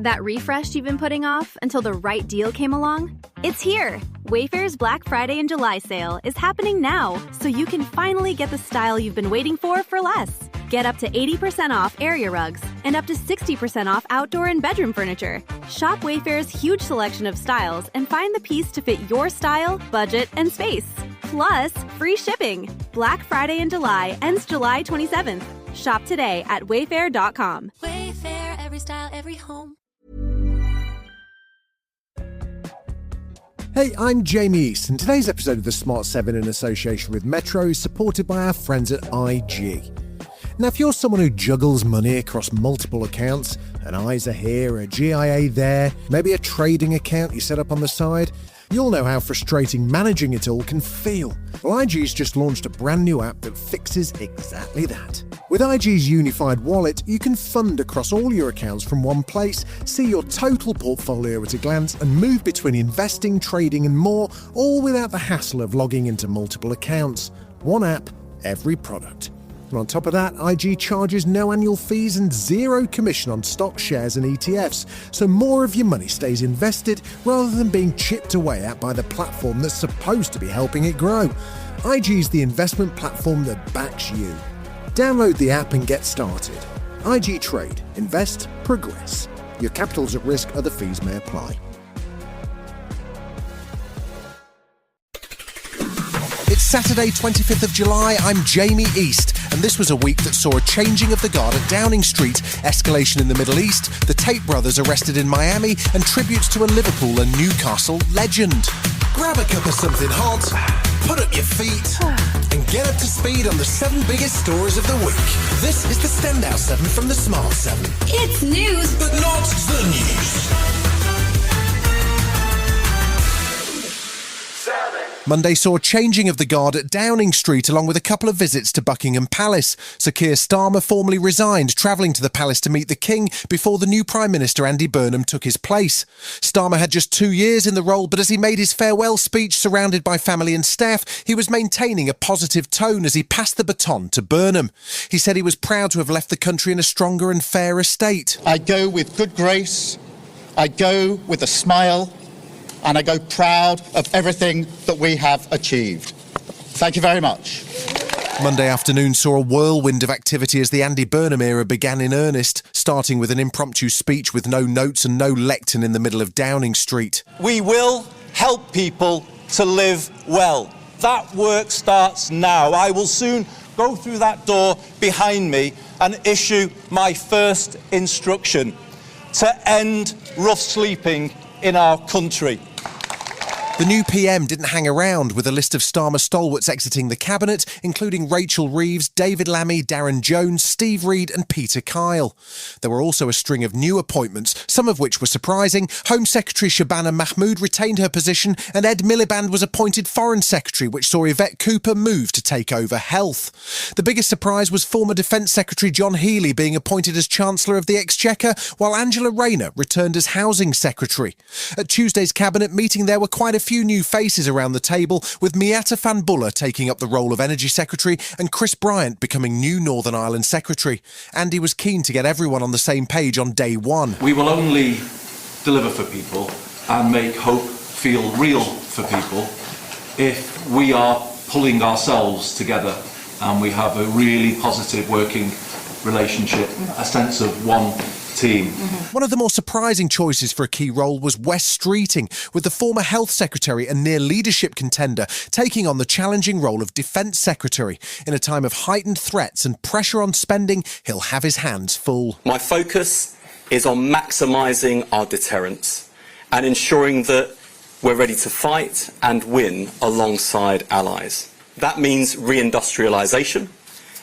That refresh you've been putting off until the right deal came along? It's here! Wayfair's Black Friday and July sale is happening now, so you can finally get the style you've been waiting for less. Get up to 80% off area rugs and up to 60% off outdoor and bedroom furniture. Shop Wayfair's huge selection of styles and find the piece to fit your style, budget, and space. Plus, free shipping. Black Friday in July ends July 27th. Shop today at wayfair.com. Wayfair, every style, every home. Hey, I'm Jamie East, and today's episode of the Smart 7 in association with Metro is supported by our friends at IG. Now, if you're someone who juggles money across multiple accounts, an ISA here, a GIA there, maybe a trading account you set up on the side, you'll know how frustrating managing it all can feel. Well, IG's just launched a brand new app that fixes exactly that. With IG's unified wallet, you can fund across all your accounts from one place, see your total portfolio at a glance, and move between investing, trading, and more, all without the hassle of logging into multiple accounts. One app, every product. And on top of that, IG charges no annual fees and zero commission on stock shares and ETFs, so more of your money stays invested rather than being chipped away at by the platform that's supposed to be helping it grow. IG's the investment platform that backs you. Download the app and get started. IG Trade. Invest. Progress. Your capital's at risk. Other fees may apply. It's Saturday, 25th of July. I'm Jamie East, and this was a week that saw a changing of the guard at Downing Street, escalation in the Middle East, the Tate brothers arrested in Miami, and tributes to a Liverpool and Newcastle legend. Grab a cup of something hot, put up your feet, and get up to speed on the 7 biggest stories of the week. This is the Standout 7 from the Smart 7. It's news, But not the news. Monday saw a changing of the guard at Downing Street along with a couple of visits to Buckingham Palace. Sir Keir Starmer formally resigned, travelling to the palace to meet the King before the new Prime Minister Andy Burnham took his place. Starmer had just 2 years in the role, but as he made his farewell speech surrounded by family and staff, he was maintaining a positive tone as he passed the baton to Burnham. He said he was proud to have left the country in a stronger and fairer state. I go with good grace, I go with a smile, and I go proud of everything that we have achieved. Thank you very much. Monday afternoon saw a whirlwind of activity as the Andy Burnham era began in earnest, starting with an impromptu speech with no notes and no lectern in the middle of Downing Street. We will help people to live well. That work starts now. I will soon go through that door behind me and issue my first instruction to end rough sleeping in our country. The new PM didn't hang around, with a list of Starmer stalwarts exiting the cabinet, including Rachel Reeves, David Lammy, Darren Jones, Steve Reid and Peter Kyle. There were also a string of new appointments, some of which were surprising. Home Secretary Shabana Mahmood retained her position and Ed Miliband was appointed Foreign Secretary, which saw Yvette Cooper move to take over health. The biggest surprise was former Defence Secretary John Healey being appointed as Chancellor of the Exchequer, while Angela Rayner returned as Housing Secretary. At Tuesday's cabinet meeting, there were quite a few new faces around the table, with Miatta Fanbulla taking up the role of Energy Secretary and Chris Bryant becoming new Northern Ireland Secretary. Andy was keen to get everyone on the same page on day one. We will only deliver for people and make hope feel real for people if we are pulling ourselves together and we have a really positive working relationship, a sense of one team. One of the more surprising choices for a key role was Wes Streeting, with the former Health Secretary and near leadership contender taking on the challenging role of Defence Secretary. In a time of heightened threats and pressure on spending, he'll have his hands full. My focus is on maximising our deterrence and ensuring that we're ready to fight and win alongside allies. That means reindustrialisation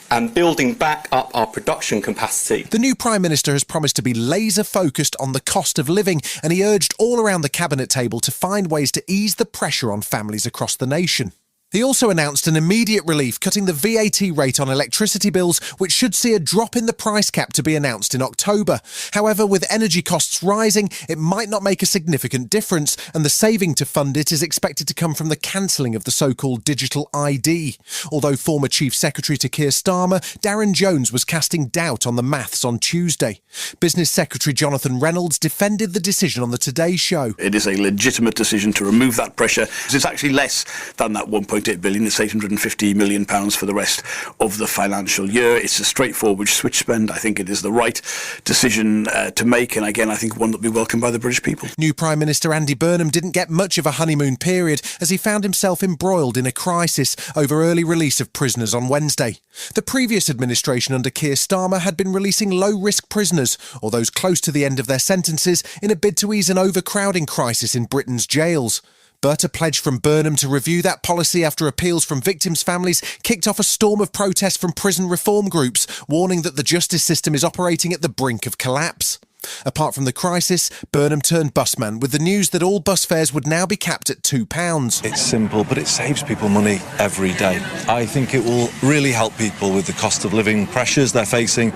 and building back up our production capacity. The new Prime Minister has promised to be laser-focused on the cost of living, and he urged all around the cabinet table to find ways to ease the pressure on families across the nation. He also announced an immediate relief, cutting the VAT rate on electricity bills, which should see a drop in the price cap to be announced in October. However, with energy costs rising, it might not make a significant difference, and the saving to fund it is expected to come from the cancelling of the so-called digital ID. Although former Chief Secretary to Keir Starmer, Darren Jones, was casting doubt on the maths on Tuesday. Business Secretary Jonathan Reynolds defended the decision on the Today Show. It is a legitimate decision to remove that pressure. It's actually less than that 1.8 billion. It's £850 million for the rest of the financial year. It's a straightforward switch spend. I think it is the right decision to make, and again, I think one that will be welcomed by the British people. New Prime Minister Andy Burnham didn't get much of a honeymoon period as he found himself embroiled in a crisis over early release of prisoners on Wednesday. The previous administration under Keir Starmer had been releasing low-risk prisoners, or those close to the end of their sentences, in a bid to ease an overcrowding crisis in Britain's jails. But a pledge from Burnham to review that policy after appeals from victims' families kicked off a storm of protest from prison reform groups, warning that the justice system is operating at the brink of collapse. Apart from the crisis, Burnham turned busman with the news that all bus fares would now be capped at £2. It's simple, but it saves people money every day. I think it will really help people with the cost of living pressures they're facing.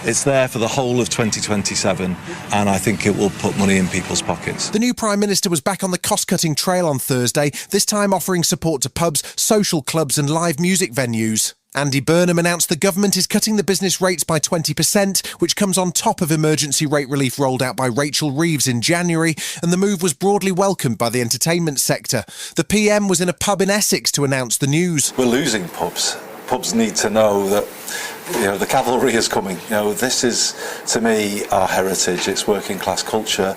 It's there for the whole of 2027, and I think it will put money in people's pockets. The new Prime Minister was back on the cost-cutting trail on Thursday, this time offering support to pubs, social clubs and live music venues. Andy Burnham announced the government is cutting the business rates by 20%, which comes on top of emergency rate relief rolled out by Rachel Reeves in January, and the move was broadly welcomed by the entertainment sector. The PM was in a pub in Essex to announce the news. We're losing pubs. Pubs need to know that, the cavalry is coming. This is, to me, our heritage. It's working class culture.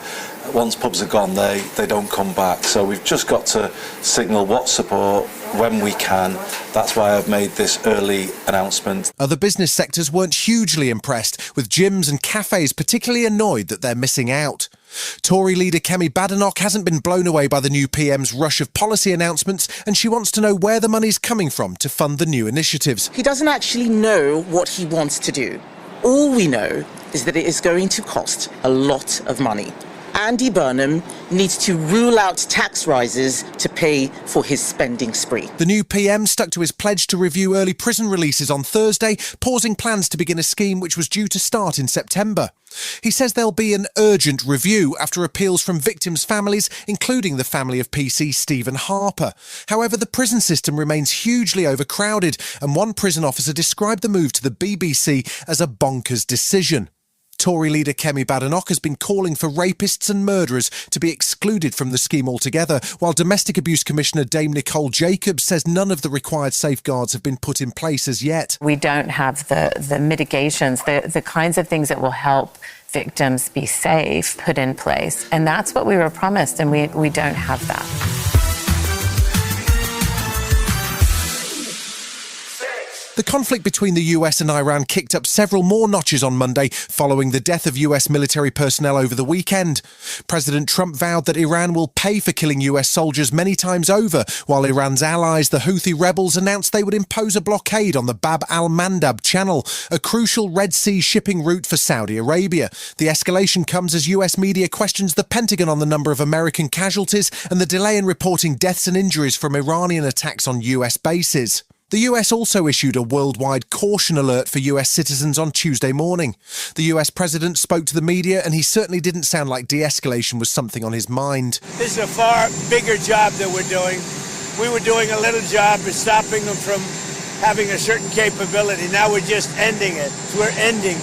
Once pubs are gone, they don't come back. So we've just got to signal what support when we can. That's why I've made this early announcement. Other business sectors weren't hugely impressed, with gyms and cafes particularly annoyed that they're missing out. Tory leader Kemi Badenoch hasn't been blown away by the new PM's rush of policy announcements, and she wants to know where the money's coming from to fund the new initiatives. He doesn't actually know what he wants to do. All we know is that it is going to cost a lot of money. Andy Burnham needs to rule out tax rises to pay for his spending spree. The new PM stuck to his pledge to review early prison releases on Thursday, pausing plans to begin a scheme which was due to start in September. He says there'll be an urgent review after appeals from victims' families, including the family of PC Stephen Harper. However, the prison system remains hugely overcrowded, and one prison officer described the move to the BBC as a bonkers decision. Tory leader Kemi Badenoch has been calling for rapists and murderers to be excluded from the scheme altogether, while Domestic Abuse Commissioner Dame Nicole Jacobs says none of the required safeguards have been put in place as yet. We don't have the mitigations, the kinds of things that will help victims be safe put in place. And that's what we were promised, and we don't have that. The conflict between the US and Iran kicked up several more notches on Monday following the death of US military personnel over the weekend. President Trump vowed that Iran will pay for killing US soldiers many times over, while Iran's allies, the Houthi rebels, announced they would impose a blockade on the Bab al-Mandab Channel, a crucial Red Sea shipping route for Saudi Arabia. The escalation comes as US media questions the Pentagon on the number of American casualties and the delay in reporting deaths and injuries from Iranian attacks on US bases. The US also issued a worldwide caution alert for US citizens on Tuesday morning. The US president spoke to the media, and he certainly didn't sound like de-escalation was something on his mind. This is a far bigger job that we're doing. We were doing a little job of stopping them from having a certain capability. Now we're just ending it. We're ending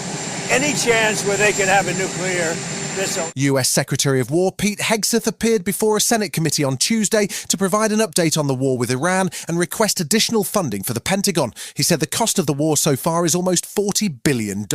any chance where they could have a nuclear missile. US Secretary of War Pete Hegseth appeared before a Senate committee on Tuesday to provide an update on the war with Iran and request additional funding for the Pentagon. He said the cost of the war so far is almost $40 billion,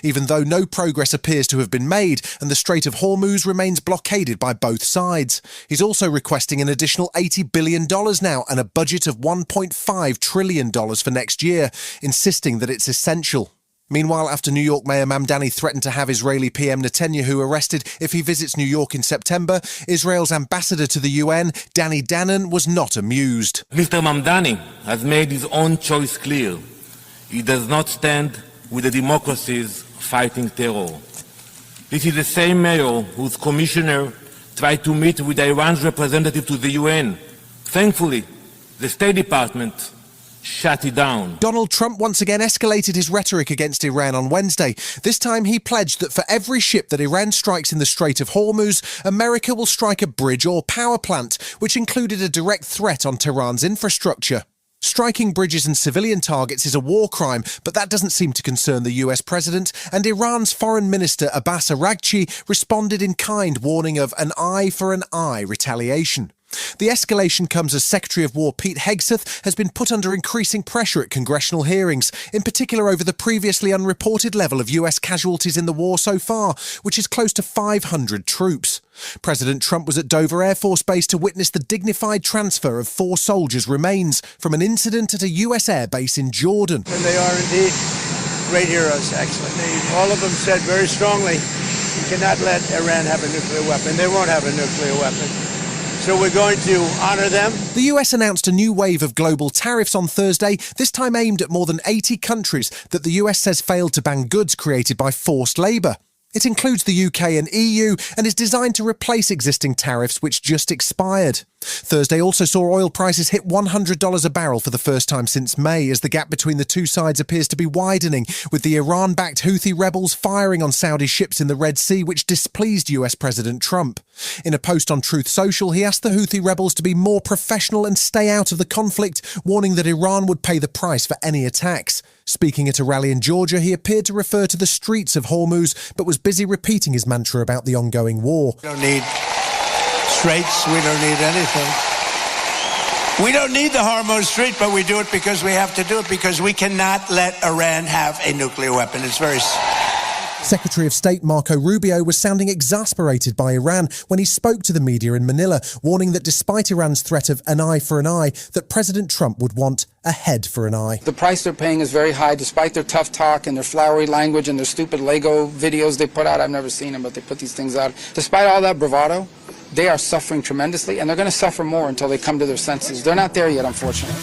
even though no progress appears to have been made and the Strait of Hormuz remains blockaded by both sides. He's also requesting an additional $80 billion now and a budget of $1.5 trillion for next year, insisting that it's essential. Meanwhile, after New York Mayor Mamdani threatened to have Israeli PM Netanyahu arrested if he visits New York in September, Israel's ambassador to the UN, Danny Danon, was not amused. Mr. Mamdani has made his own choice clear. He does not stand with the democracies fighting terror. This is the same mayor whose commissioner tried to meet with Iran's representative to the UN. Thankfully, The State Department shut it down. Donald Trump once again escalated his rhetoric against Iran on Wednesday. This time he pledged that for every ship that Iran strikes in the Strait of Hormuz, America will strike a bridge or power plant, which included a direct threat on Tehran's infrastructure. Striking bridges and civilian targets is a war crime, but that doesn't seem to concern the US president, and Iran's Foreign Minister Abbas Araghchi responded in kind, warning of an eye for an eye retaliation. The escalation comes as Secretary of War Pete Hegseth has been put under increasing pressure at congressional hearings, in particular over the previously unreported level of US casualties in the war so far, which is close to 500 troops. President Trump was at Dover Air Force Base to witness the dignified transfer of 4 soldiers' remains from an incident at a US air base in Jordan. And they are indeed great heroes, actually. All of them said very strongly, you cannot let Iran have a nuclear weapon. They won't have a nuclear weapon. So we're going to honour them. The US announced a new wave of global tariffs on Thursday, this time aimed at more than 80 countries that the US says failed to ban goods created by forced labour. It includes the UK and EU and is designed to replace existing tariffs which just expired. Thursday also saw oil prices hit $100 a barrel for the first time since May, as the gap between the two sides appears to be widening, with the Iran-backed Houthi rebels firing on Saudi ships in the Red Sea, which displeased US President Trump. In a post on Truth Social, he asked the Houthi rebels to be more professional and stay out of the conflict, warning that Iran would pay the price for any attacks. Speaking at a rally in Georgia, he appeared to refer to the streets of Hormuz, but was busy repeating his mantra about the ongoing war. We don't need straits, we don't need anything. We don't need the Hormuz Strait, but we do it because we have to do it, because we cannot let Iran have a nuclear weapon. It's very... Secretary of State Marco Rubio was sounding exasperated by Iran when he spoke to the media in Manila, warning that despite Iran's threat of an eye for an eye, that President Trump would want a head for an eye. The price they're paying is very high, despite their tough talk and their flowery language and their stupid Lego videos they put out. I've never seen them, but they put these things out. Despite all that bravado, they are suffering tremendously, and they're going to suffer more until they come to their senses. They're not there yet, unfortunately.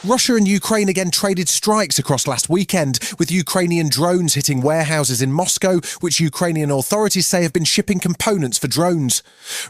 Russia and Ukraine again traded strikes across last weekend, with Ukrainian drones hitting warehouses in Moscow, which Ukrainian authorities say have been shipping components for drones.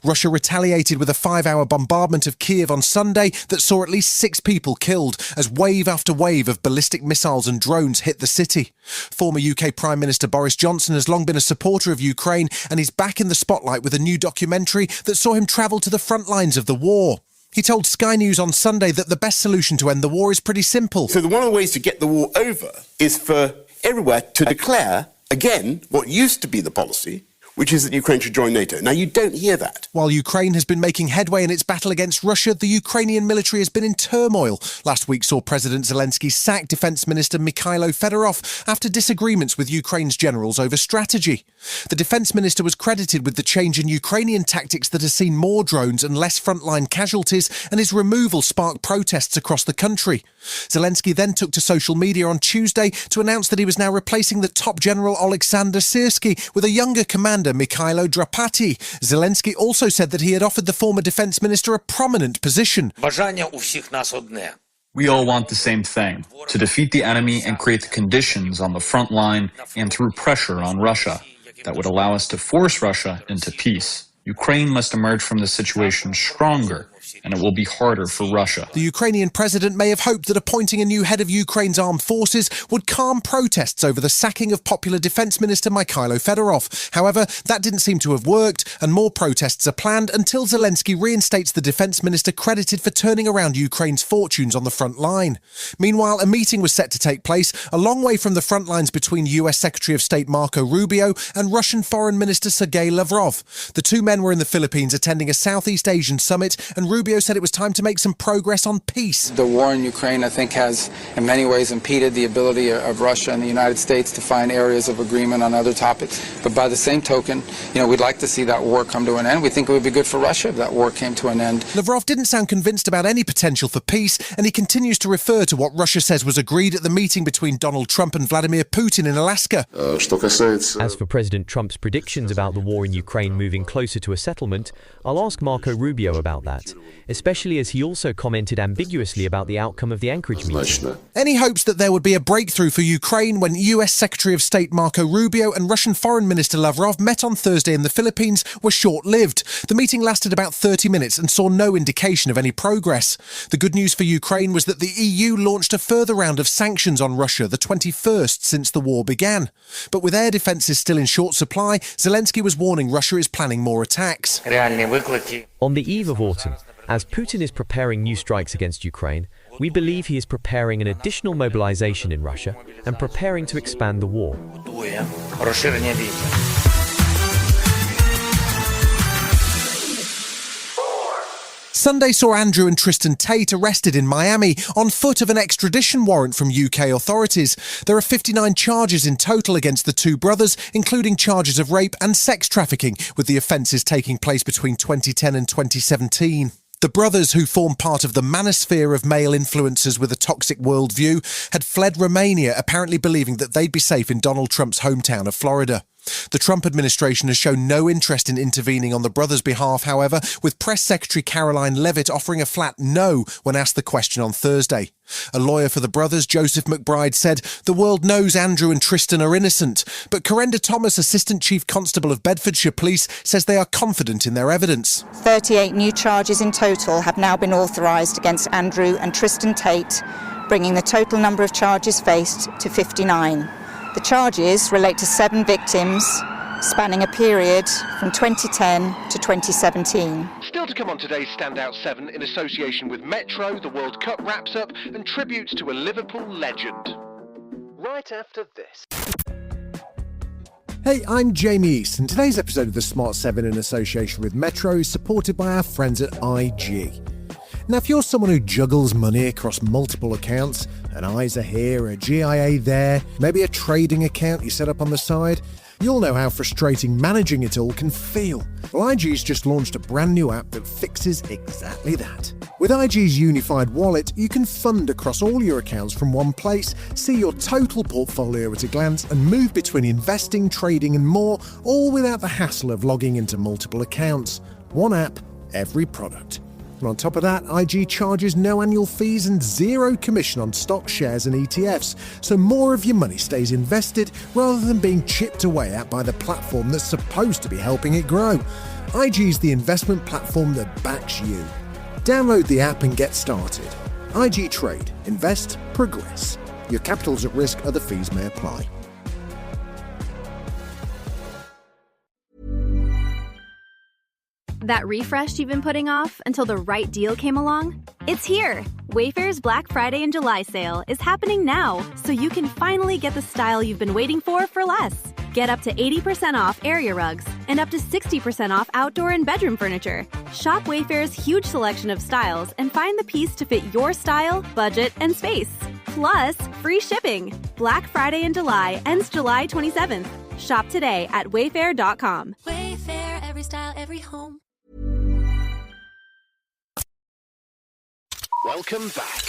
Russia retaliated with a 5-hour bombardment of Kiev on Sunday that saw at least 6 people killed, as wave after wave of ballistic missiles and drones hit the city. Former UK Prime Minister Boris Johnson has long been a supporter of Ukraine, and is back in the spotlight with a new documentary that saw him travel to the front lines of the war. He told Sky News on Sunday that the best solution to end the war is pretty simple. So one of the ways to get the war over is for everywhere to declare, again, what used to be the policy, which is that Ukraine should join NATO. Now, you don't hear that. While Ukraine has been making headway in its battle against Russia, the Ukrainian military has been in turmoil. Last week saw President Zelensky sack Defence Minister Mikhailo Fedorov after disagreements with Ukraine's generals over strategy. The Defence Minister was credited with the change in Ukrainian tactics that has seen more drones and less frontline casualties, and his removal sparked protests across the country. Zelensky then took to social media on Tuesday to announce that he was now replacing the top general Alexander Syrsky with a younger commander, Mikhailo Drapati. Zelensky also said that he had offered the former defence minister a prominent position. We all want the same thing, to defeat the enemy and create the conditions on the front line and through pressure on Russia that would allow us to force Russia into peace. Ukraine must emerge from this situation stronger, and it will be harder for Russia. The Ukrainian president may have hoped that appointing a new head of Ukraine's armed forces would calm protests over the sacking of popular defence minister Mikhailo Fedorov. However, that didn't seem to have worked, and more protests are planned until Zelensky reinstates the defence minister credited for turning around Ukraine's fortunes on the front line. Meanwhile, a meeting was set to take place a long way from the front lines between US Secretary of State Marco Rubio and Russian Foreign Minister Sergei Lavrov. The two men were in the Philippines attending a Southeast Asian summit, and Rubio said it was time to make some progress on peace. The war in Ukraine, I think, has in many ways impeded the ability of Russia and the United States to find areas of agreement on other topics. But by the same token, we'd like to see that war come to an end. We think it would be good for Russia if that war came to an end. Lavrov didn't sound convinced about any potential for peace, and he continues to refer to what Russia says was agreed at the meeting between Donald Trump and Vladimir Putin in Alaska. As for President Trump's predictions about the war in Ukraine moving closer to a settlement, I'll ask Marco Rubio about that. especially as he also commented ambiguously about the outcome of the Anchorage meeting. Any hopes that there would be a breakthrough for Ukraine when US Secretary of State Marco Rubio and Russian Foreign Minister Lavrov met on Thursday in the Philippines were short-lived. The meeting lasted about 30 minutes and saw no indication of any progress. The good news for Ukraine was that the EU launched a further round of sanctions on Russia, the 21st since the war began. But with air defences still in short supply, Zelensky was warning Russia is planning more attacks. On the eve of autumn, as Putin is preparing new strikes against Ukraine, we believe he is preparing an additional mobilization in Russia and preparing to expand the war. Sunday saw Andrew and Tristan Tate arrested in Miami on foot of an extradition warrant from UK authorities. There are 59 charges in total against the two brothers, including charges of rape and sex trafficking, with the offences taking place between 2010 and 2017. The brothers, who form part of the manosphere of male influencers with a toxic worldview, had fled Romania, apparently believing that they'd be safe in Donald Trump's hometown of Florida. The Trump administration has shown no interest in intervening on the brothers' behalf, however, with Press Secretary Caroline Leavitt offering a flat no when asked the question on Thursday. A lawyer for the brothers, Joseph McBride, said, "The world knows Andrew and Tristan are innocent," but Corenda Thomas, Assistant Chief Constable of Bedfordshire Police, says they are confident in their evidence. 38 new charges in total have now been authorised against Andrew and Tristan Tate, bringing the total number of charges faced to 59. The charges relate to 7 victims, spanning a period from 2010 to 2017. Still to come on today's Standout 7 in association with Metro, the World Cup wraps up, and tributes to a Liverpool legend. Right after this. Hey, I'm Jamie East, and today's episode of the Smart 7 in association with Metro is supported by our friends at IG. Now, if you're someone who juggles money across multiple accounts, an ISA here, a GIA there, maybe a trading account you set up on the side, you'll know how frustrating managing it all can feel. Well, IG's just launched a brand new app that fixes exactly that. With IG's unified wallet, you can fund across all your accounts from one place, see your total portfolio at a glance, and move between investing, trading and more, all without the hassle of logging into multiple accounts. One app, every product. And on top of that, IG charges no annual fees and zero commission on stock, shares and ETFs, so more of your money stays invested rather than being chipped away at by the platform that's supposed to be helping it grow. IG's the investment platform that backs you. Download the app and get started. IG Trade. Invest. Progress. Your capital's at risk. Other fees may apply. That refresh you've been putting off until the right deal came along? It's here! Wayfair's Black Friday and July sale is happening now, so you can finally get the style you've been waiting for less. Get up to 80% off area rugs and up to 60% off outdoor and bedroom furniture. Shop Wayfair's huge selection of styles and find the piece to fit your style, budget, and space. Plus, free shipping. Black Friday in July ends July 27th. Shop today at wayfair.com. Wayfair, every style, every home. Welcome back.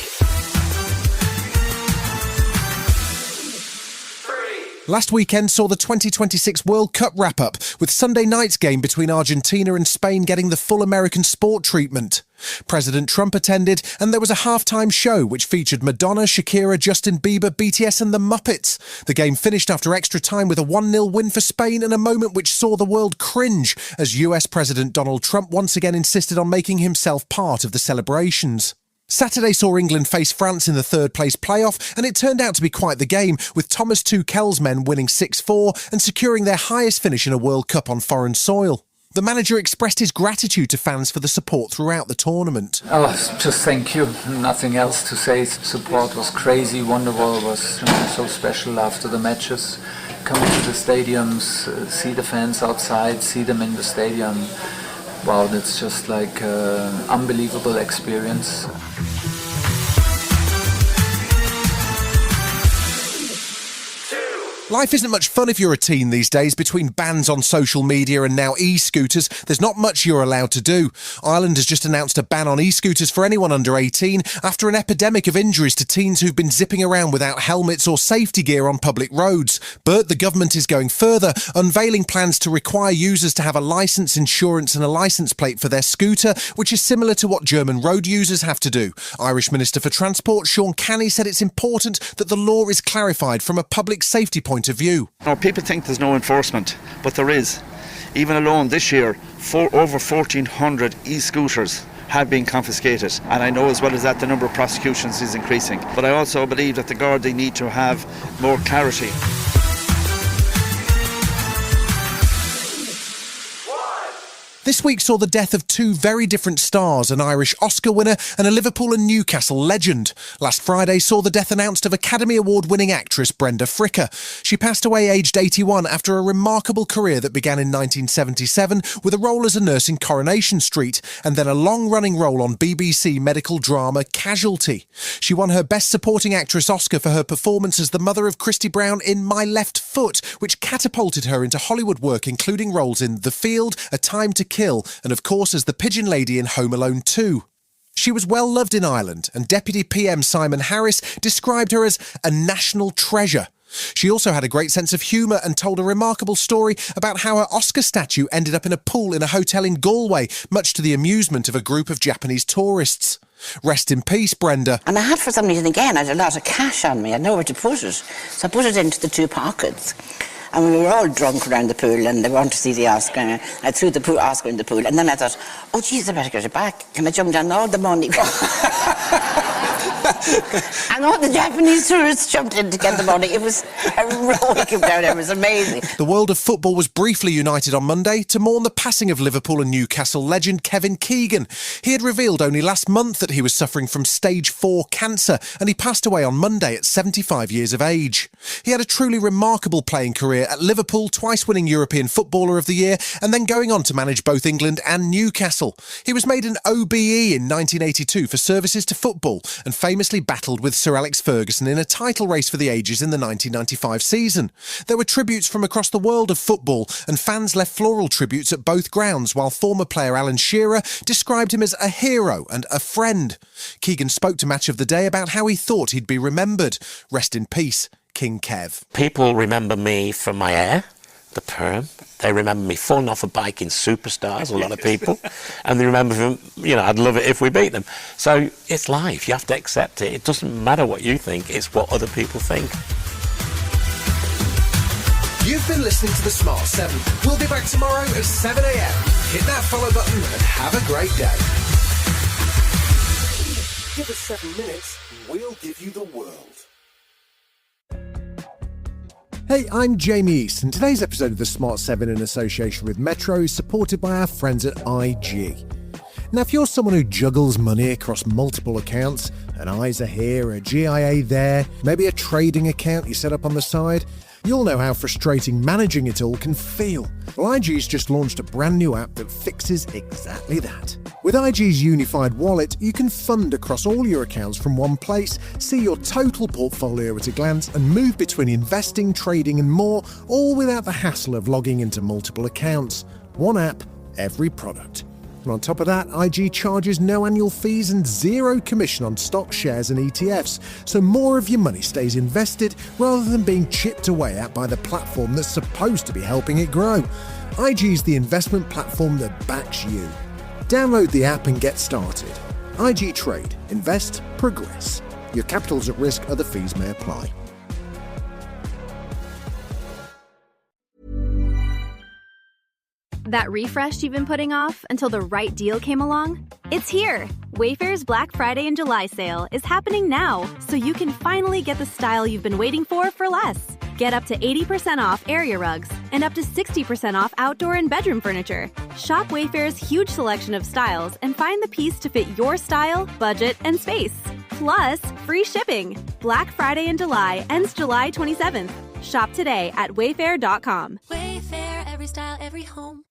Last weekend saw the 2026 World Cup wrap-up, with Sunday night's game between Argentina and Spain getting the full American sport treatment. President Trump attended, and there was a halftime show which featured Madonna, Shakira, Justin Bieber, BTS and the Muppets. The game finished after extra time with a 1-0 win for Spain and a moment which saw the world cringe as US President Donald Trump once again insisted on making himself part of the celebrations. Saturday saw England face France in the third-place playoff, and it turned out to be quite the game, with Thomas Tuchel's men winning 6-4 and securing their highest finish in a World Cup on foreign soil. The manager expressed his gratitude to fans for the support throughout the tournament. Oh, just thank you. Nothing else to say. Support was crazy. Wonderwall was so special after the matches. Coming to the stadiums, see the fans outside, see them in the stadium. Wow, that's just like an unbelievable experience. Life isn't much fun if you're a teen these days. Between bans on social media and now e-scooters, there's not much you're allowed to do. Ireland has just announced a ban on e-scooters for anyone under 18 after an epidemic of injuries to teens who've been zipping around without helmets or safety gear on public roads. But the government is going further, unveiling plans to require users to have a licence, insurance and a licence plate for their scooter, which is similar to what German road users have to do. Irish Minister for Transport Sean Canny said it's important that the law is clarified from a public safety point of view. Now, people think there's no enforcement, but there is. Even alone this year, over 1,400 e-scooters have been confiscated, and I know as well as that the number of prosecutions is increasing. But I also believe that the Gardaí need to have more clarity. This week saw the death of two very different stars, an Irish Oscar winner and a Liverpool and Newcastle legend. Last Friday saw the death announced of Academy Award-winning actress Brenda Fricker. She passed away aged 81 after a remarkable career that began in 1977 with a role as a nurse in Coronation Street and then a long-running role on BBC medical drama Casualty. She won her Best Supporting Actress Oscar for her performance as the mother of Christy Brown in My Left Foot, which catapulted her into Hollywood work, including roles in The Field, A Time to Kill, and of course as the Pigeon Lady in Home Alone 2. She was well loved in Ireland, and Deputy PM Simon Harris described her as a national treasure. She also had a great sense of humour and told a remarkable story about how her Oscar statue ended up in a pool in a hotel in Galway, much to the amusement of a group of Japanese tourists. Rest in peace, Brenda. And I had, for some reason again, I had a lot of cash on me. I had nowhere to put it. So I put it into the two pockets. And we were all drunk around the pool and they wanted to see the Oscar. I threw the Oscar in the pool. And then I thought, oh, geez, I better get it back. Can I jump down all the money? And all the Japanese tourists jumped in to get the money. It was heroic down there. It was amazing. The world of football was briefly united on Monday to mourn the passing of Liverpool and Newcastle legend Kevin Keegan. He had revealed only last month that he was suffering from stage 4 cancer, and he passed away on Monday at 75 years of age. He had a truly remarkable playing career at Liverpool, twice winning European Footballer of the Year, and then going on to manage both England and Newcastle. He was made an OBE in 1982 for services to football, and famously battled with Sir Alex Ferguson in a title race for the ages in the 1995 season. There were tributes from across the world of football, and fans left floral tributes at both grounds, while former player Alan Shearer described him as a hero and a friend. Keegan spoke to Match of the Day about how he thought he'd be remembered. Rest in peace, King Kev. People remember me from my hair, the perm. They remember me falling off a bike in Superstars, a lot of people. And they remember him, I'd love it if we beat them. So it's life. You have to accept it. It doesn't matter what you think. It's what other people think. You've been listening to The Smart 7. We'll be back tomorrow at 7 a.m. Hit that follow button and have a great day. Give us 7 minutes, we'll give you the world. Hey, I'm Jamie East, and today's episode of The Smart 7 in association with Metro is supported by our friends at IG. Now, if you're someone who juggles money across multiple accounts, an ISA here, a GIA there, maybe a trading account you set up on the side, you'll know how frustrating managing it all can feel. Well, IG's just launched a brand new app that fixes exactly that. With IG's unified wallet, you can fund across all your accounts from one place, see your total portfolio at a glance, and move between investing, trading and more, all without the hassle of logging into multiple accounts. One app, every product. And on top of that, IG charges no annual fees and zero commission on stock, shares and ETFs, so more of your money stays invested rather than being chipped away at by the platform that's supposed to be helping it grow. IG's the investment platform that backs you. Download the app and get started. IG Trade. Invest. Progress. Your capital's at risk. Other fees may apply. That refresh you've been putting off until the right deal came along? It's here! Wayfair's Black Friday and July sale is happening now, so you can finally get the style you've been waiting for less. Get up to 80% off area rugs and up to 60% off outdoor and bedroom furniture. Shop Wayfair's huge selection of styles and find the piece to fit your style, budget, and space. Plus, free shipping. Black Friday in July ends July 27th. Shop today at wayfair.com. Wayfair, every style, every home.